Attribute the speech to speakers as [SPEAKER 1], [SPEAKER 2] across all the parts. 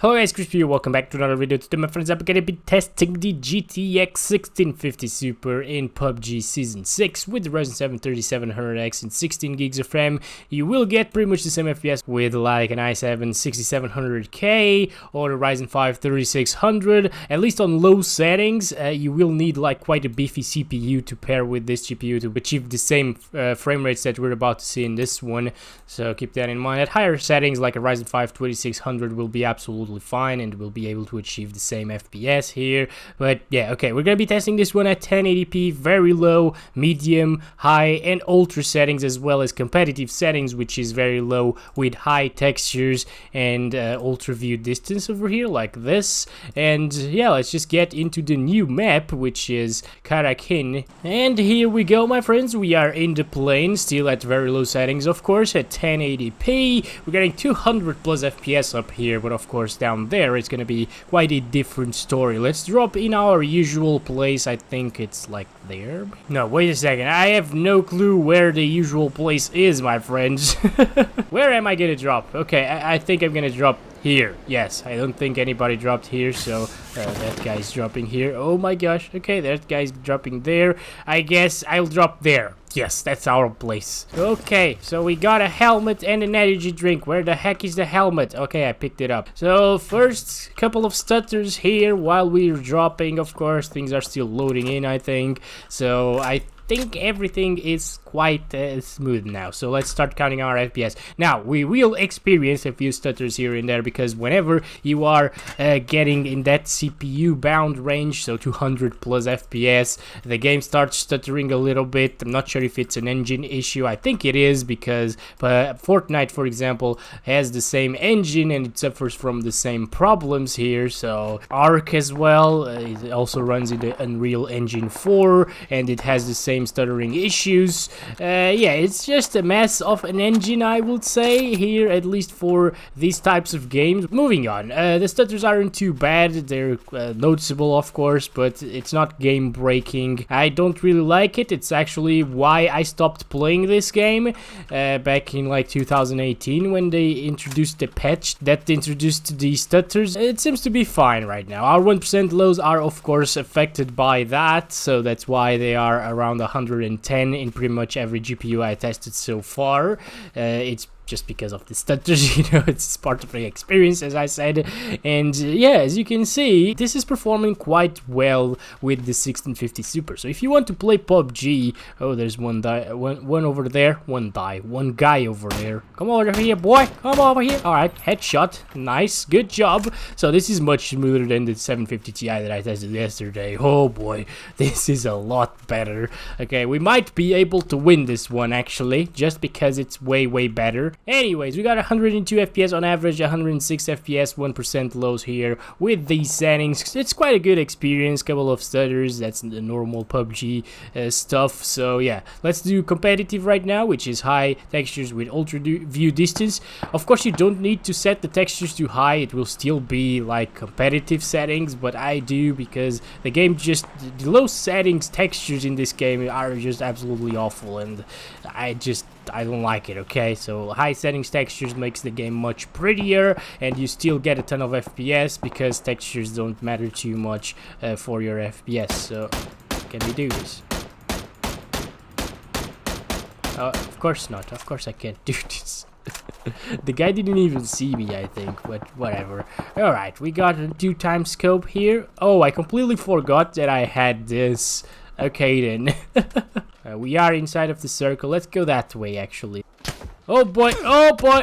[SPEAKER 1] Hello guys, Crispy here, welcome back to another video. Today my friends, I'm gonna be testing the GTX 1650 Super in PUBG Season 6 with the Ryzen 7 3700X and 16 gigs of RAM. You will get pretty much the same FPS with like an i7 6700K or the Ryzen 5 3600. At least on low settings, you will need like quite a beefy CPU to pair with this GPU to achieve the same frame rates that we're about to see in this one. So keep that in mind. At higher settings like a Ryzen 5 2600 will be absolutely fine and we'll be able to achieve the same FPS here. But yeah, okay, we're gonna be testing this one at 1080p, very low, medium, high, and ultra settings, as well as competitive settings, which is very low with high textures and ultra view distance over here like this. And yeah, let's just get into the new map, which is Krarakin. And here we go, my friends. We are in the plane, still at very low settings, of course, at 1080p. We're getting 200 plus FPS up here, but of course down there it's gonna be quite a different story. Let's drop in our usual place. I think it's like there. No, wait a second, I have no clue where the usual place is, my friends. Where am I gonna drop? Okay, I think I'm gonna drop here. Yes, I don't think anybody dropped here, so that guy's dropping here. Oh my gosh, okay, that guy's dropping there. I guess I'll drop there. Yes, that's our place. Okay, so we got a helmet and an energy drink. Where the heck is the helmet? Okay, I picked it up. So first couple of stutters here while we're dropping. Of course, things are still loading in, I think. So I think everything is quite smooth now, so let's start counting our FPS. Now we will experience a few stutters here and there, because whenever you are getting in that CPU bound range, so 200 plus FPS, the game starts stuttering a little bit. I'm not sure if it's an engine issue. I think it is, because Fortnite, for example, has the same engine and it suffers from the same problems here. So Arc as well, it also runs in the Unreal Engine 4 and it has the same stuttering issues. Yeah, it's just a mess of an engine, I would say, here, at least for these types of games. Moving on, the stutters aren't too bad. They're noticeable, of course, but it's not game breaking. I don't really like it. It's actually why I stopped playing this game back in like 2018 when they introduced the patch that introduced the stutters. It seems to be fine right now. Our 1% lows are of course affected by that, so that's why they are around 110 in pretty much every GPU I tested so far. It's just because of the stutters, you know, it's part of the experience, as I said. And yeah, as you can see, this is performing quite well with the 1650 Super. So if you want to play PUBG, oh, there's one over there, one guy over there. Come over here, boy, come over here. All right, headshot, nice, good job. So this is much smoother than the 750 Ti that I tested yesterday. Oh boy, this is a lot better. Okay, we might be able to win this one actually, just because it's way better. Anyways, we got 102 FPS on average, 106 FPS, 1% lows here with these settings. It's quite a good experience. Couple of stutters, that's the normal PUBG stuff. So yeah, let's do competitive right now, which is high textures with ultra view distance. Of course, you don't need to set the textures too high. It will still be like competitive settings, but I do, because the game just, the low settings textures in this game are just absolutely awful, and I don't like it. Okay, so high settings textures makes the game much prettier, and you still get a ton of FPS because textures don't matter too much for your FPS. So can we do this? Of course not. Of course I can't do this. The guy didn't even see me, I think, but whatever. Alright, we got a 2x scope here. Oh, I completely forgot that I had this. Okay then. We are inside of the circle. Let's go that way, actually. Oh boy,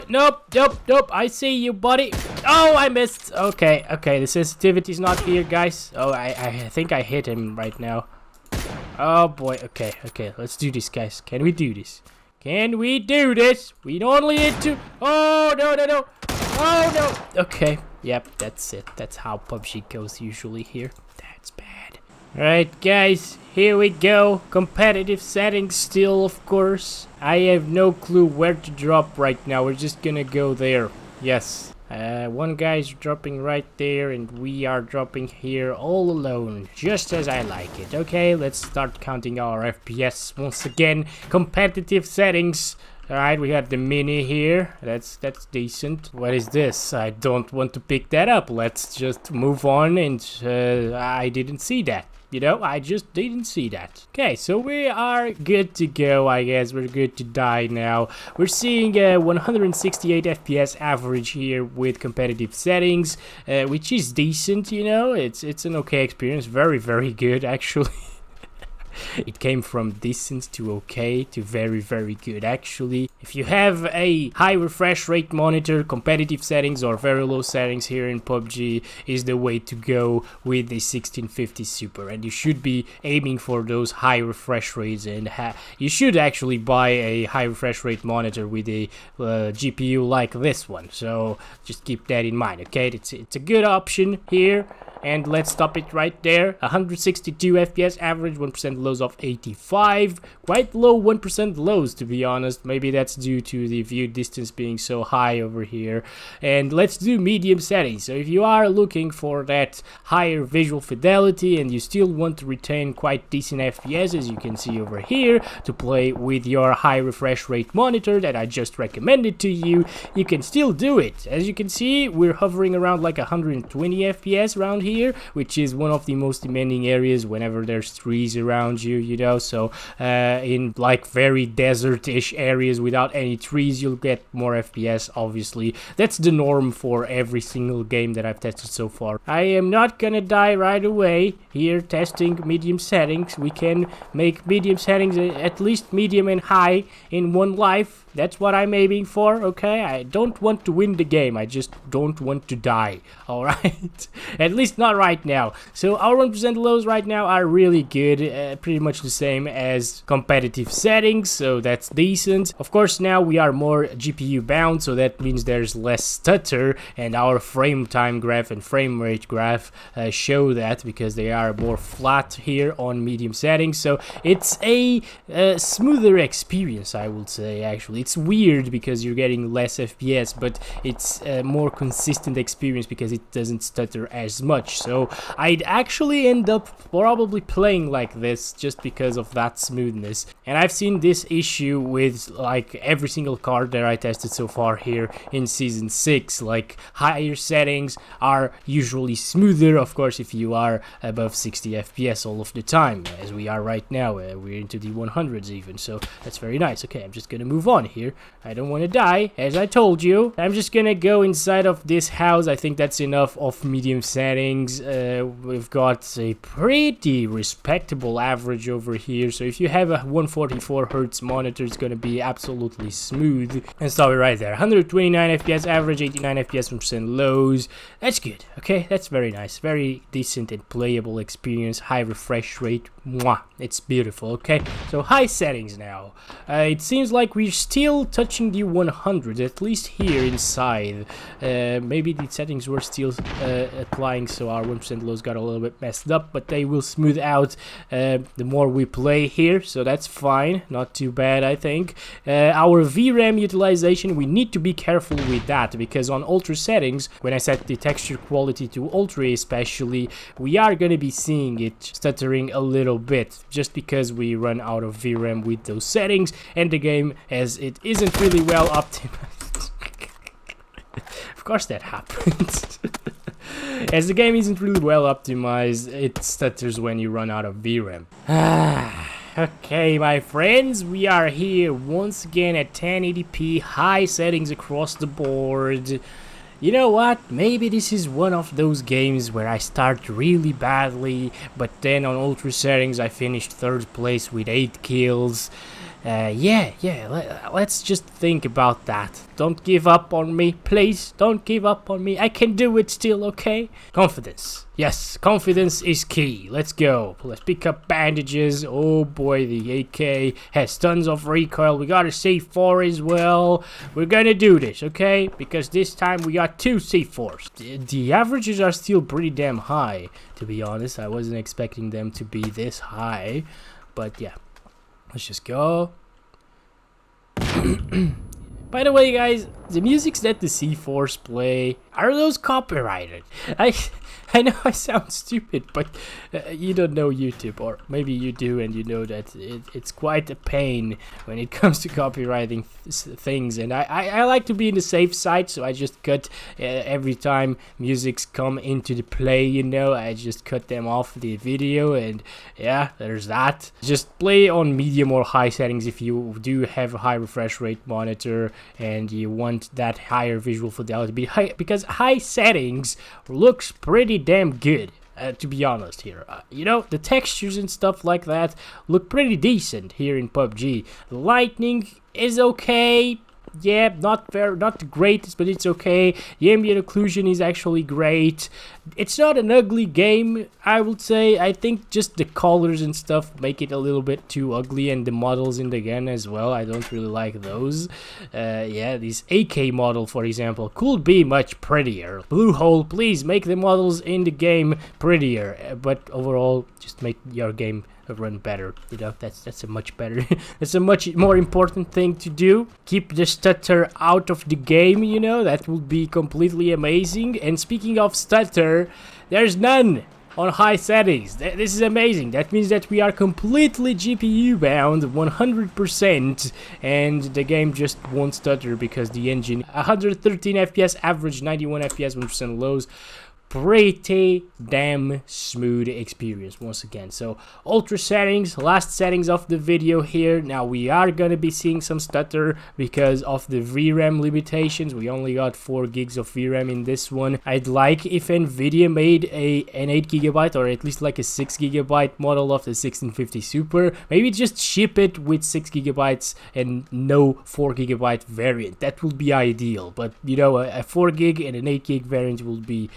[SPEAKER 1] nope, I see you, buddy. Oh, I missed. Okay, the sensitivity is not here, guys. Oh, I think I hit him right now. Oh boy, okay, let's do this, guys. Can we do this? Can we do this? We only need to. Oh, no. Oh, no. Okay, yep, that's it. That's how PUBG goes usually here. That's bad. Alright guys, here we go. Competitive settings still, of course. I have no clue where to drop right now. We're just gonna go there. Yes. One guy's dropping right there, and we are dropping here all alone, just as I like it. Okay, let's start counting our FPS once again. Competitive settings. Alright, we got the mini here. That's decent. What is this? I don't want to pick that up. Let's just move on, and I didn't see that. You know, I just didn't see that. Okay, so we are good to go, I guess. We're good to die now. We're seeing 168 FPS average here with competitive settings, which is decent, you know. It's an okay experience. Very, very good, actually. It came from decent to okay to very, very good, actually. If you have a high refresh rate monitor, competitive settings or very low settings here in PUBG is the way to go with the 1650 Super, and you should be aiming for those high refresh rates, and you should actually buy a high refresh rate monitor with a GPU like this one. So just keep that in mind, okay? It's a good option here. And let's stop it right there. 162 FPS average, 1% lows of 85. Quite low 1% lows, to be honest. Maybe that's due to the view distance being so high over here. And let's do medium settings. So if you are looking for that higher visual fidelity and you still want to retain quite decent FPS, as you can see over here, to play with your high refresh rate monitor that I just recommended to you, you can still do it. As you can see, we're hovering around like 120 FPS around here, which is one of the most demanding areas whenever there's trees around you, you know. So in like very desert-ish areas without any trees, you'll get more FPS, obviously. That's the norm for every single game that I've tested so far. I am not gonna die right away here testing medium settings. We can make medium settings at least medium and high in one life. That's what I'm aiming for, okay? I don't want to win the game, I just don't want to die, alright? At least not right now. So our 1% lows right now are really good, pretty much the same as competitive settings, so that's decent. Of course, now we are more GPU bound, so that means there's less stutter, and our frame time graph and frame rate graph show that, because they are more flat here on medium settings. So it's a smoother experience, I would say, actually. It's weird because you're getting less FPS, but it's a more consistent experience because it doesn't stutter as much. So I'd actually end up probably playing like this just because of that smoothness. And I've seen this issue with like every single card that I tested so far here in Season 6. Like higher settings are usually smoother, of course, if you are above 60 FPS all of the time, as we are right now. We're into the 100s even, so that's very nice. Okay, I'm just gonna move on here. I don't want to die, as I told you. I'm just gonna go inside of this house. I think that's enough of medium settings. We've got a pretty respectable average over here, so if you have a 144 Hz monitor, it's gonna be absolutely smooth. And stop it right there. 129 FPS average, 89 FPS percent lows. That's good, okay? That's very nice. Very decent and playable experience. High refresh rate. Mwah. It's beautiful, okay? So high settings now. It seems like we're still touching the 100, at least here inside. Maybe the settings were still applying, so our 1% lows got a little bit messed up, but they will smooth out the more we play here, so that's fine. Not too bad, I think. Our VRAM utilization, we need to be careful with that, because on ultra settings, when I set the texture quality to ultra especially, we are going to be seeing it stuttering a little bit, just because we run out of VRAM with those settings, and the game, as it isn't really well optimized. Of course that happens. As the game isn't really well optimized, it stutters when you run out of VRAM. Okay, my friends, we are here once again at 1080p, high settings across the board. You know what? Maybe this is one of those games where I start really badly, but then on ultra settings I finished 3rd place with 8 kills. Let's just think about that. Don't give up on me, please. Don't give up on me. I can do it still, okay? Confidence. Yes, confidence is key. Let's go. Let's pick up bandages. Oh boy, the AK has tons of recoil. We got a C4 as well. We're gonna do this, okay? Because this time we got 2 C4s. The averages are still pretty damn high, to be honest. I wasn't expecting them to be this high. But yeah. Let's just go. By the way, guys, the musics that the C4s play Are those copyrighted? I know I sound stupid, but you don't know YouTube, or maybe you do, and you know that it's quite a pain when it comes to copywriting things. And I like to be in the safe side, so I just cut every time musics come into the play, you know, I just cut them off the video, and yeah, there's that. Just play on medium or high settings if you do have a high refresh rate monitor and you want that higher visual fidelity, because high settings looks pretty damn good, to be honest here. You know, the textures and stuff like that look pretty decent here in PUBG. The lighting is okay. Yeah, not the greatest, but it's okay. The ambient occlusion is actually great. It's not an ugly game, I would say. I think just the colors and stuff make it a little bit too ugly, and the models in the gun as well. I don't really like those. Yeah, this AK model, for example, could be much prettier. Bluehole, please make the models in the game prettier. But overall, just make your game run better, you know. That's a much better that's a much more important thing to do. Keep the stutter out of the game, you know, that would be completely amazing. And speaking of stutter, there's none on high settings. This is amazing. That means that we are completely GPU bound 100%, and the game just won't stutter because the engine 113 FPS average, 91 FPS 1% lows. Pretty damn smooth experience once again. So ultra settings, last settings of the video here. Now we are gonna be seeing some stutter because of the VRAM limitations. We only got 4 gigs of VRAM in this one. I'd like if Nvidia made an 8 GB or at least like a 6 GB model of the 1650 Super. Maybe just ship it with 6 GB and no 4 GB variant. That would be ideal, but you know, a 4 gig and an 8 gig variant will be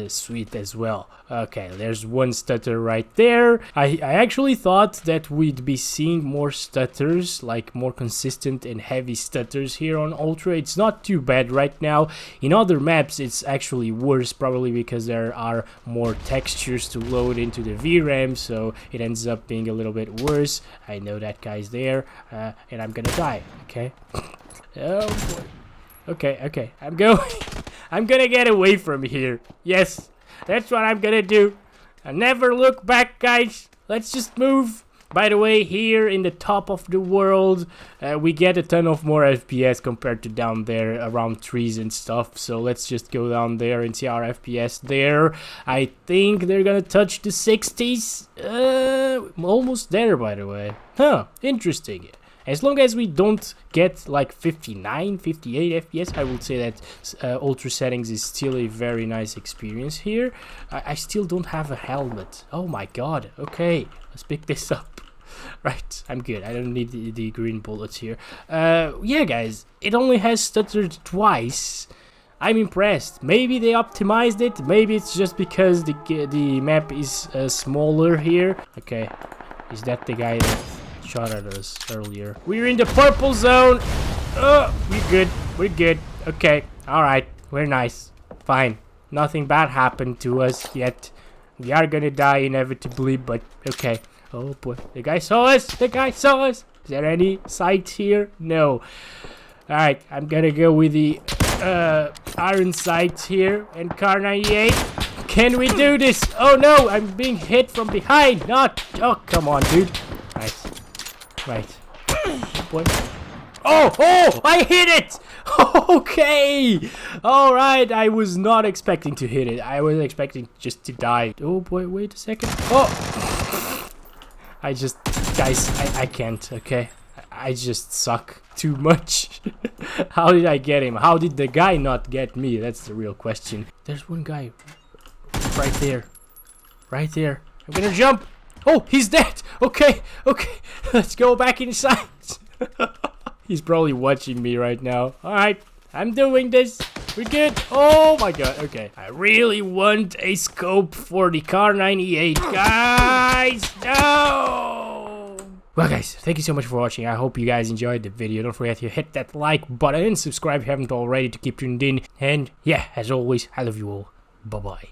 [SPEAKER 1] sweet as well. Okay, there's one stutter right there. I actually thought that we'd be seeing more stutters, like more consistent and heavy stutters here on Ultra. It's not too bad right now. In other maps it's actually worse, probably because there are more textures to load into the VRAM, so it ends up being a little bit worse. I know that guy's there, and I'm gonna die. Okay. Oh boy. Okay, I'm gonna get away from here. Yes, that's what I'm gonna do. I never look back, guys. Let's just move. By the way, here in the top of the world, we get a ton of more FPS compared to down there around trees and stuff. So let's just go down there and see our FPS there. I think they're gonna touch the 60s. Almost there, by the way. Huh, interesting. As long as we don't get like 59, 58 FPS, I would say that ultra settings is still a very nice experience here. I still don't have a helmet. Oh my god. Okay, let's pick this up. Right, I'm good. I don't need the green bullets here. Yeah, guys, it only has stuttered twice. I'm impressed. Maybe they optimized it. Maybe it's just because the map is smaller here. Okay, is that the guy that shot at us earlier? We're in the purple zone. We're good. Okay, all right, we're nice, fine. Nothing bad happened to us yet. We are gonna die inevitably, but okay. Oh boy, the guy saw us. Is there any sight here? No. All right, I'm gonna go with the iron sights here and Car 98. Can we do this? Oh no, I'm being hit from behind. Not. Oh, come on, dude. Right. What? Oh, I hit it! Okay! Alright, I was not expecting to hit it. I was expecting just to die. Oh boy, wait a second. Oh! Guys, I can't, okay? I just suck too much. How did I get him? How did the guy not get me? That's the real question. There's one guy right there. Right there. I'm gonna jump. Oh, he's dead. Okay. Let's go back inside. He's probably watching me right now. All right, I'm doing this. We're good. Oh my god. Okay. I really want a scope for the Car 98, guys. No. Well, guys, thank you so much for watching. I hope you guys enjoyed the video. Don't forget to hit that like button and subscribe if you haven't already to keep tuned in. And yeah, as always, I love you all. Bye bye.